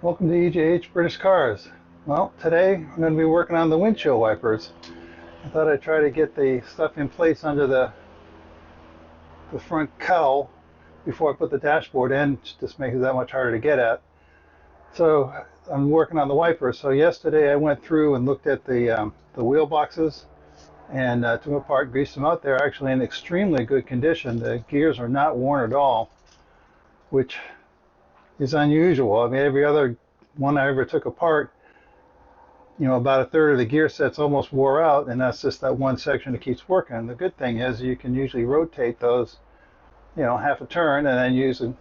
Welcome to EJH British Cars. Well, today I'm going to be working on the windshield wipers. I thought I'd try to get the stuff in place under the front cowl before I put the dashboard in, just makes it that much harder to get at. So I'm working on the wipers. So yesterday I went through and looked at the wheel boxes and took them apart, greased them out. They're actually in extremely good condition. The gears are not worn at all, which is unusual. I mean, every other one I ever took apart, about a third of the gear sets almost wore out, and that's just that one section that keeps working. The good thing is you can usually rotate those, half a turn and then use an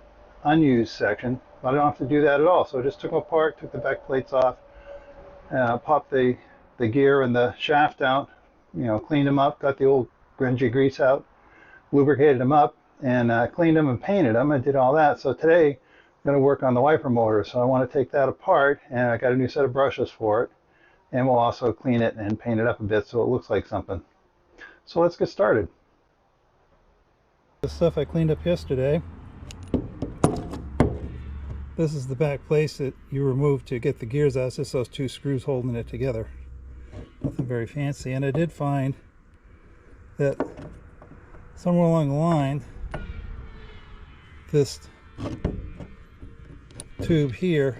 unused section. But I don't have to do that at all. So I just took them apart, took the back plates off, popped the gear and the shaft out, cleaned them up, got the old grungy grease out, lubricated them up, and cleaned them and painted them and did all that. So today I'm going to work on the wiper motor. So I want to take that apart, and I got a new set of brushes for it. And we'll also clean it and paint it up a bit so it looks like something. So let's get started. The stuff I cleaned up yesterday. This is the back place that you remove to get the gears out. It's just those two screws holding it together. Nothing very fancy. And I did find that somewhere along the line, this tube here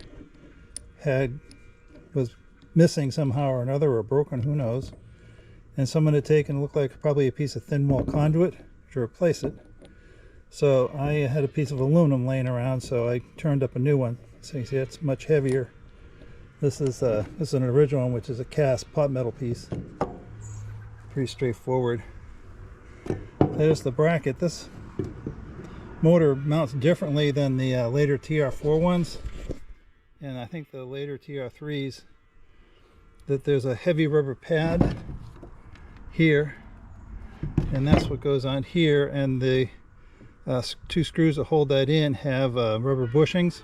was missing somehow or another, or broken, who knows, and someone had taken, looked like probably a piece of thin wall conduit to replace it. So I had a piece of aluminum laying around, so I turned up a new one. So you see it's much heavier. This is an original one, which is a cast pot metal piece. Pretty straightforward. There's the bracket. This motor mounts differently than the later TR4 ones, and I think the later TR3s, that there's a heavy rubber pad here, and that's what goes on here, and the two screws that hold that in have rubber bushings.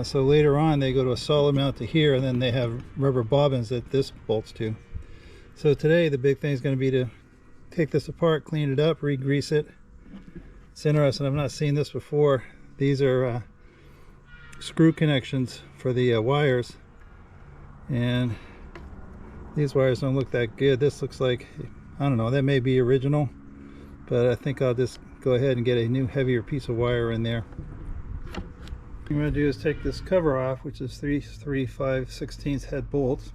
So later on they go to a solid mount to here, and then they have rubber bobbins that this bolts to. So today the big thing is going to be to take this apart, clean it up, re-grease it. It's interesting, I've not seen this before. These are screw connections for the wires, and these wires don't look that good. This looks like, I don't know, that may be original, but I think I'll just go ahead and get a new heavier piece of wire in there. What I'm going to do is take this cover off, which is 3 5/16 head bolts,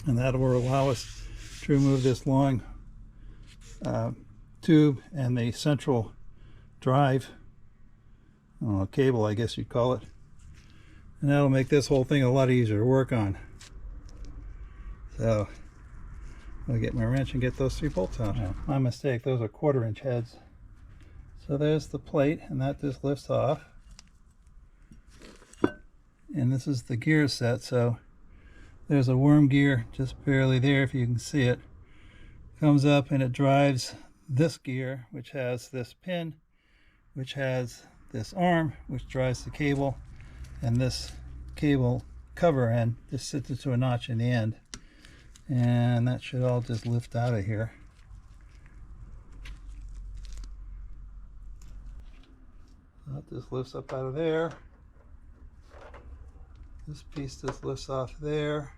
and that will allow us to remove this long tube and the central drive, cable I guess you'd call it, and that'll make this whole thing a lot easier to work on. So I'll get my wrench and get those 3 bolts out. Oh, my mistake, those are 1/4 inch heads. So there's the plate, and that just lifts off, and this is the gear set. So there's a worm gear just barely there, if you can see it. Comes up and it drives this gear, which has this pin, which has this arm, which drives the cable, and this cable cover end just sits into a notch in the end, and that should all just lift out of here. That just lifts up out of there. This piece just lifts off there,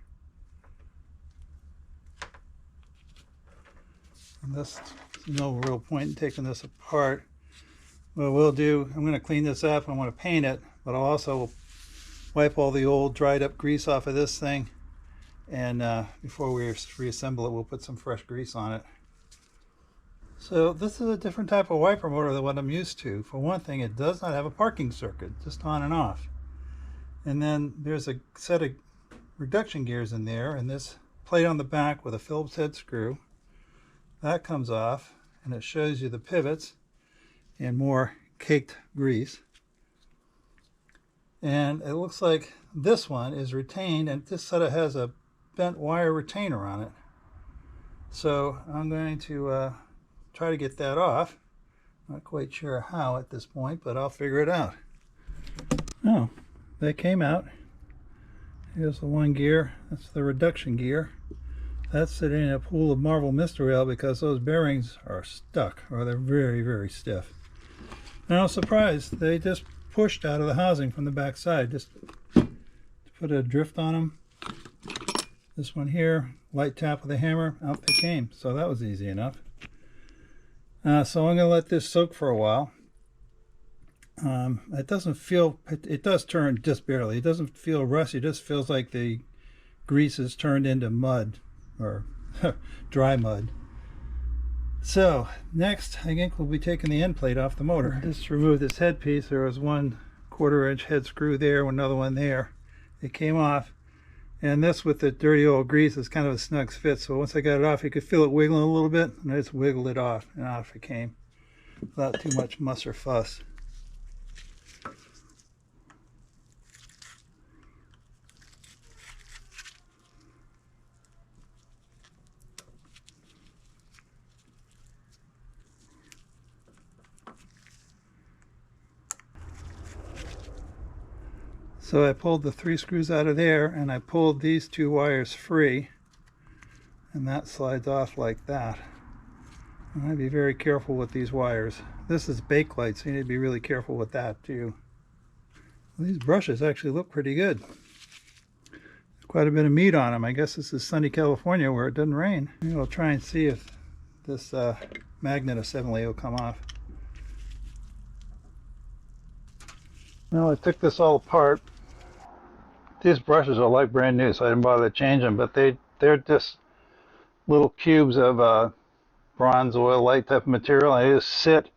and this, no real point in taking this apart. What we'll do, I'm going to clean this up. I want to paint it, but I'll also wipe all the old dried up grease off of this thing, and before we reassemble it, we'll put some fresh grease on it. So this is a different type of wiper motor than what I'm used to. For one thing, it does not have a parking circuit, just on and off. And then there's a set of reduction gears in there, and this plate on the back with a Phillips head screw. That comes off, and it shows you the pivots and more caked grease. And it looks like this one is retained, and this sort of has a bent wire retainer on it. So I'm going to try to get that off. Not quite sure how at this point, but I'll figure it out. Oh, they came out. Here's the one gear. That's the reduction gear. That's sitting in a pool of marble mystery oil because those bearings are stuck, or they're very, very stiff. And I was surprised. They just pushed out of the housing from the back side. Just put a drift on them. This one here, light tap with a hammer, out they came. So that was easy enough. So I'm going to let this soak for a while. It doesn't feel, it does turn just barely. It doesn't feel rusty. It just feels like the grease is turned into mud, or dry mud. So next, I think we'll be taking the end plate off the motor. Just to remove this headpiece, there was 1/4 inch head screw there, another one there. It came off, and this with the dirty old grease is kind of a snug fit. So once I got it off, you could feel it wiggling a little bit, and I just wiggled it off, and off it came without too much muss or fuss. So I pulled the 3 screws out of there, and I pulled these 2 wires free, and that slides off like that. And I'd be very careful with these wires. This is bake light, so you need to be really careful with that too. Well, these brushes actually look pretty good. Quite a bit of meat on them. I guess this is sunny California where it doesn't rain. Maybe I'll try and see if this magnet assembly will come off. Well, I took this all apart. These brushes are like brand new, so I didn't bother to change them, but they're just little cubes of bronze oil light type of material. And they just sit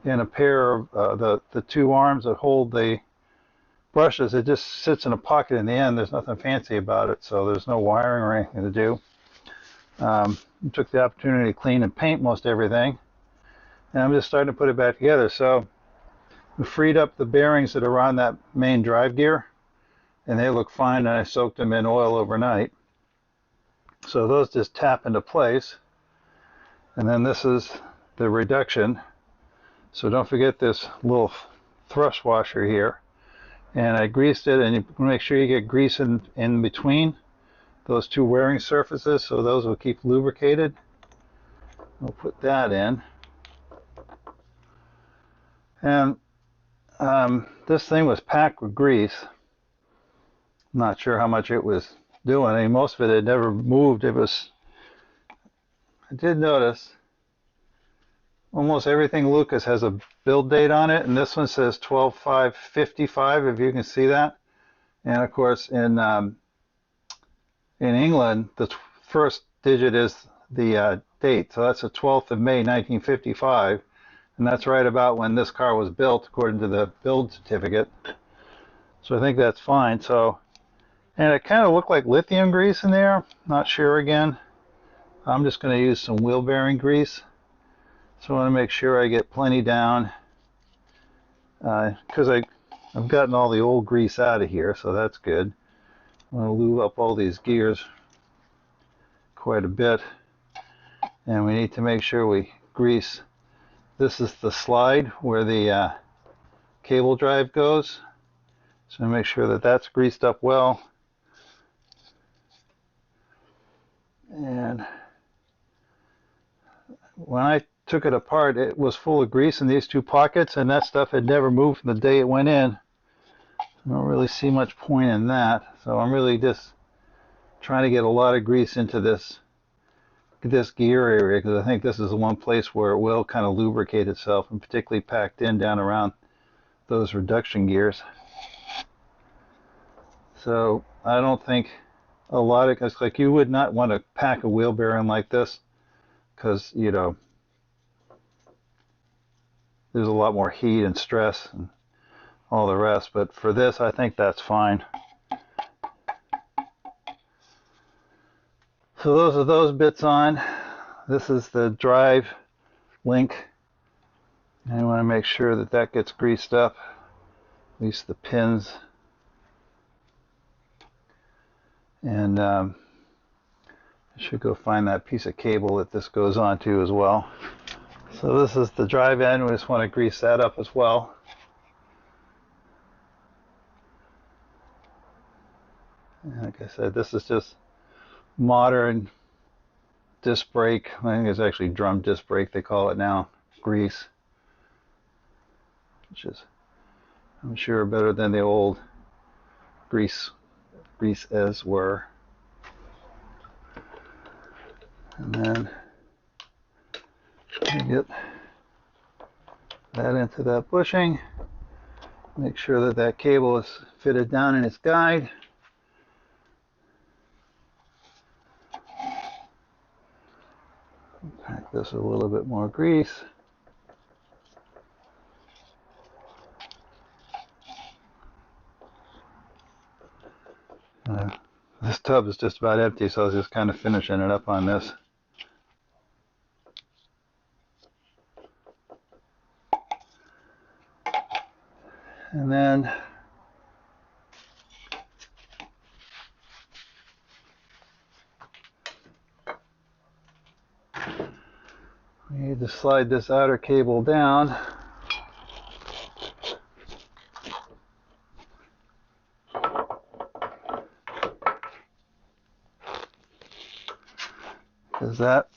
in a pair of the 2 arms that hold the brushes. It just sits in a pocket in the end. There's nothing fancy about it, so there's no wiring or anything to do. I took the opportunity to clean and paint most everything, and I'm just starting to put it back together. So we freed up the bearings that are on that main drive gear, and they look fine, and I soaked them in oil overnight. So those just tap into place. And then this is the reduction. So don't forget this little thrust washer here. And I greased it, and you make sure you get grease in between those 2 wearing surfaces, so those will keep lubricated. We'll put that in. And this thing was packed with grease. I'm not sure how much it was doing. I mean, most of it had never moved. I did notice almost everything Lucas has a build date on it, and this one says 12/5/55, if you can see that. And of course, in England, the first digit is the date, so that's the 12th of May 1955, and that's right about when this car was built according to the build certificate. So I think that's fine. So, and it kind of looked like lithium grease in there. Not sure again. I'm just going to use some wheel bearing grease. So I want to make sure I get plenty down, because I've gotten all the old grease out of here, so that's good. I want to lube up all these gears quite a bit, and we need to make sure we grease. This is the slide where the cable drive goes, so make sure that that's greased up well. And when I took it apart, it was full of grease in these 2 pockets, and that stuff had never moved from the day it went in. I don't really see much point in that, so I'm really just trying to get a lot of grease into this gear area, because I think this is the one place where it will kind of lubricate itself, and particularly packed in down around those reduction gears. So I don't think a lot of, it's like you would not want to pack a wheel bearing like this, because, you know, there's a lot more heat and stress and all the rest, but for this I think that's fine. So those are those bits on. This is the drive link, and I want to make sure that that gets greased up, at least the pins. And I should go find that piece of cable that this goes onto as well. So this is the drive end. We just want to grease that up as well. And like I said, this is just modern disc brake. I think it's actually drum disc brake they call it now. Grease, which is, I'm sure, better than the old grease grease as were. And then get that into that bushing. Make sure that that cable is fitted down in its guide. Pack this with a little bit more grease. This tub is just about empty, so I was just kind of finishing it up on this. And then we need to slide this outer cable down. Because that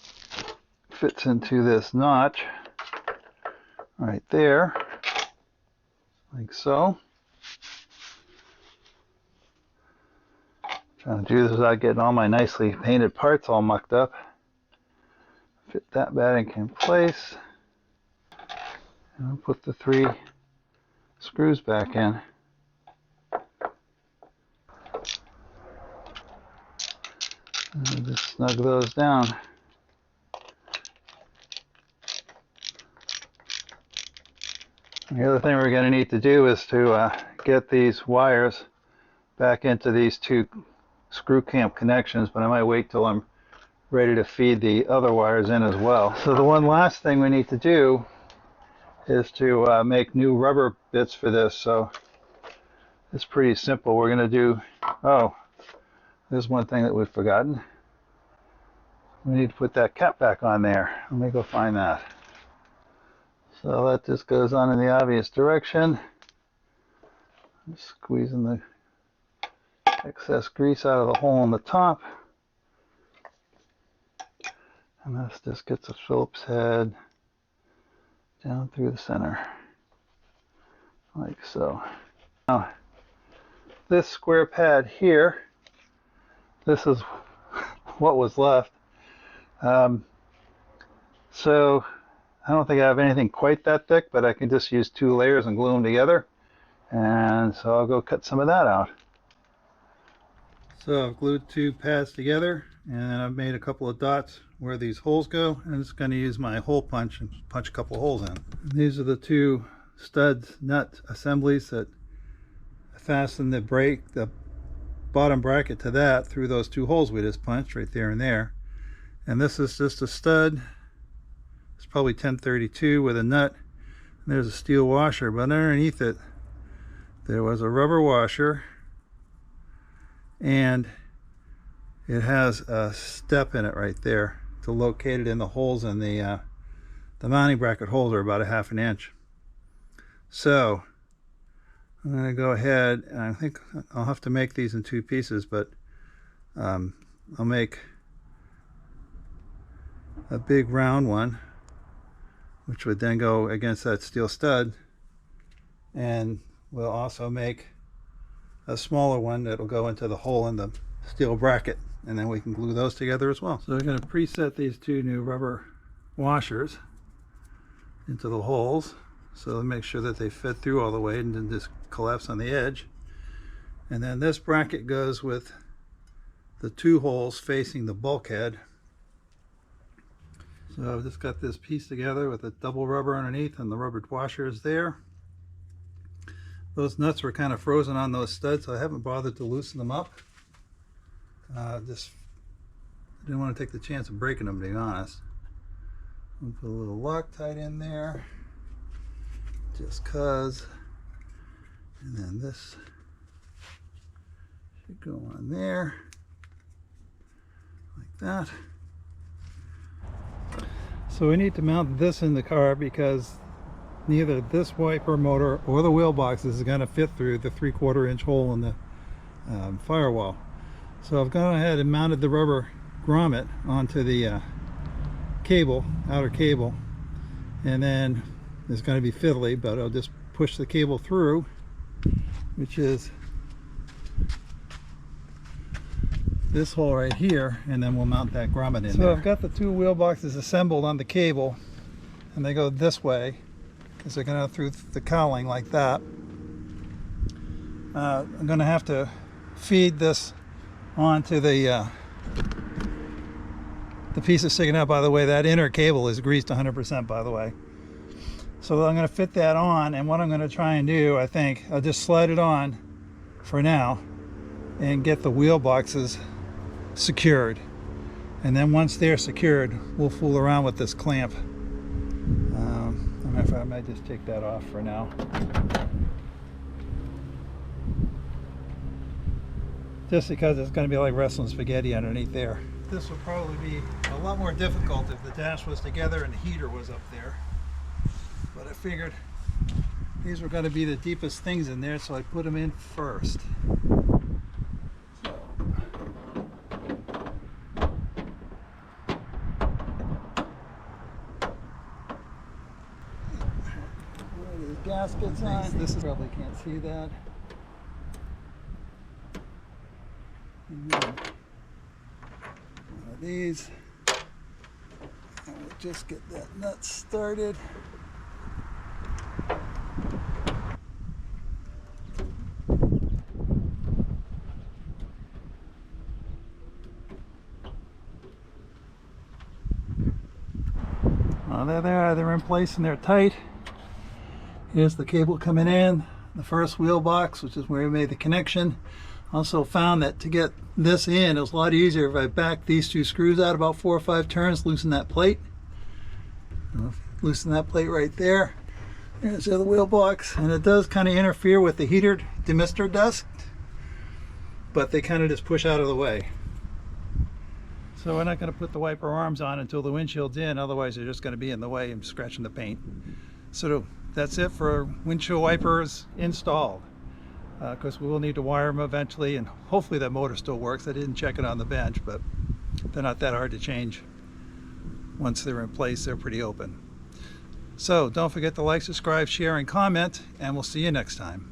fits into this notch right there, like so. Trying to do this without getting all my nicely painted parts all mucked up. Fit that batting in place, and I'll put the 3 screws back in. And just snug those down. The other thing we're going to need to do is to get these wires back into these 2 screw clamp connections, but I might wait till I'm ready to feed the other wires in as well. So the one last thing we need to do is to make new rubber bits for this. So it's pretty simple. We're going to do, oh, there's one thing that we've forgotten. We need to put that cap back on there. Let me go find that. So that just goes on in the obvious direction. Just squeezing the excess grease out of the hole on the top. And this just gets a Phillips head down through the center, like so. Now, this square pad here, this is what was left. So I don't think I have anything quite that thick, but I can just use 2 layers and glue them together. And so I'll go cut some of that out. So I've glued 2 pads together, and I've made a couple of dots where these holes go. I'm just going to use my hole punch and punch a couple of holes in. These are the 2 studs nut assemblies that fasten the brake, the bottom bracket to that through those 2 holes we just punched right there and there. And this is just a stud. It's probably 1032 with a nut. And there's a steel washer, but underneath it there was a rubber washer, and it has a step in it right there to locate it in the holes in the mounting bracket holes are about a ½ inch. So I'm going to go ahead, and I think I'll have to make these in 2 pieces, but I'll make a big round one, which would then go against that steel stud, and we'll also make a smaller one that'll go into the hole in the steel bracket, and then we can glue those together as well. So we're going to preset these 2 new rubber washers into the holes, so make sure that they fit through all the way and then just collapse on the edge. And then this bracket goes with the 2 holes facing the bulkhead. So I've just got this piece together with a double rubber underneath and the rubber washers there. Those nuts were kind of frozen on those studs, so I haven't bothered to loosen them up. Just didn't want to take the chance of breaking them, to be honest. I'll put a little Loctite in there, just cause. And then this should go on there, like that. So we need to mount this in the car because neither this wiper motor or the wheel box is going to fit through the 3/4 inch hole in the firewall. So I've gone ahead and mounted the rubber grommet onto the cable, outer cable, and then it's going to be fiddly, but I'll just push the cable through, which is this hole right here, and then we'll mount that grommet in there. So I've got the two wheel boxes assembled on the cable, and they go this way because they're going to through the cowling like that. I'm going to have to feed this onto the piece that's sticking out. By the way, that inner cable is greased 100%, by the way. So I'm going to fit that on, and what I'm going to try and do, I think, I'll just slide it on for now and get the wheel boxes secured. And then once they're secured, we'll fool around with this clamp. I might just take that off for now. Just because it's going to be like wrestling spaghetti underneath there. This would probably be a lot more difficult if the dash was together and the heater was up there. But I figured these were going to be the deepest things in there, so I put them in first. Gaskets on. This is probably can't see that. And then one of these. And we'll just get that nut started. Well, they're in place and they're tight. Here's the cable coming in, the first wheel box, which is where we made the connection. Also found that to get this in, it was a lot easier if I backed these two screws out about 4 or 5 turns, loosen that plate. Loosen that plate right there. There's the other wheel box, and it does kind of interfere with the heater demister dust, but they kind of just push out of the way. So we're not going to put the wiper arms on until the windshield's in, otherwise they're just going to be in the way and scratching the paint. So that's it for windshield wipers installed. Because we will need to wire them eventually, and hopefully that motor still works. I didn't check it on the bench, but they're not that hard to change. Once they're in place, they're pretty open. So don't forget to like, subscribe, share, and comment, and we'll see you next time.